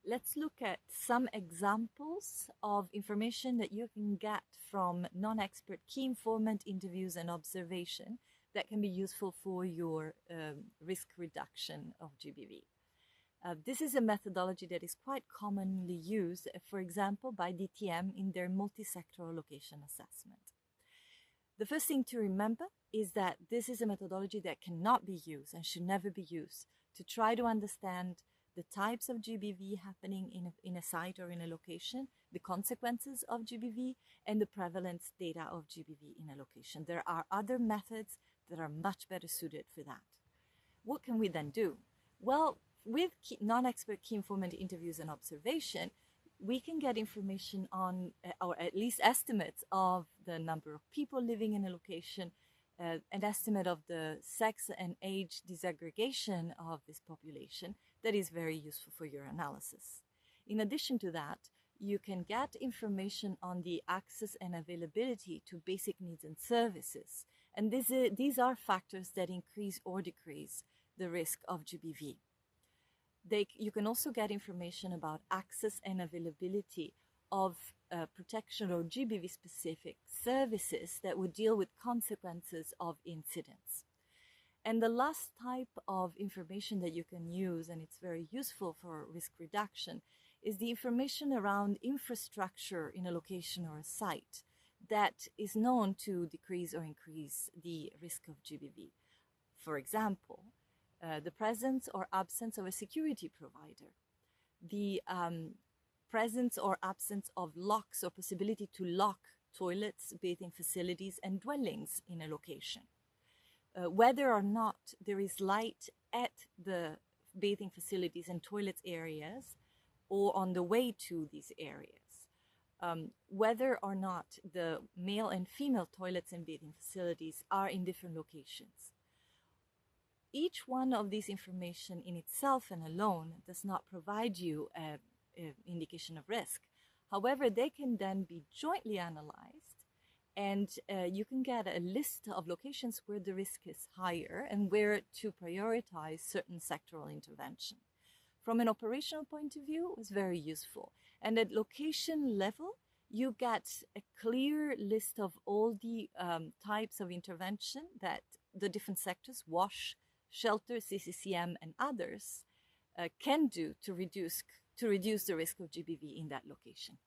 let's look at some examples of information that you can get from non-expert key informant interviews and observation that can be useful for your risk reduction of GBV. This is a methodology that is quite commonly used, for example, by DTM in their multi-sectoral location assessment. The first thing to remember is that this is a methodology that cannot be used and should never be used to try to understand the types of GBV happening in a site or in a location, the consequences of GBV, and the prevalence data of GBV in a location. There are other methods that are much better suited for that. What can we then do? Well, with non-expert key informant interviews and observation, we can get information on, or at least estimates of the number of people living in a location, an estimate of the sex and age disaggregation of this population that is very useful for your analysis. In addition to that, you can get information on the access and availability to basic needs and services. And these are factors that increase or decrease the risk of GBV. You can also get information about access and availability of protection or GBV-specific services that would deal with consequences of incidents. And the last type of information that you can use, and it's very useful for risk reduction, is the information around infrastructure in a location or a site that is known to decrease or increase the risk of GBV. For example, the presence or absence of a security provider, the presence or absence of locks or possibility to lock toilets, bathing facilities, and dwellings in a location. Whether or not there is light at the bathing facilities and toilet areas or on the way to these areas. Whether or not the male and female toilets and bathing facilities are in different locations. Each one of these information in itself and alone does not provide you an indication of risk. However, they can then be jointly analyzed, and you can get a list of locations where the risk is higher and where to prioritize certain sectoral intervention. From an operational point of view, it's very useful. And at location level, you get a clear list of all the types of intervention that the different sectors, WASH, shelter, CCCM, and others can do to reduce the risk of GBV in that location.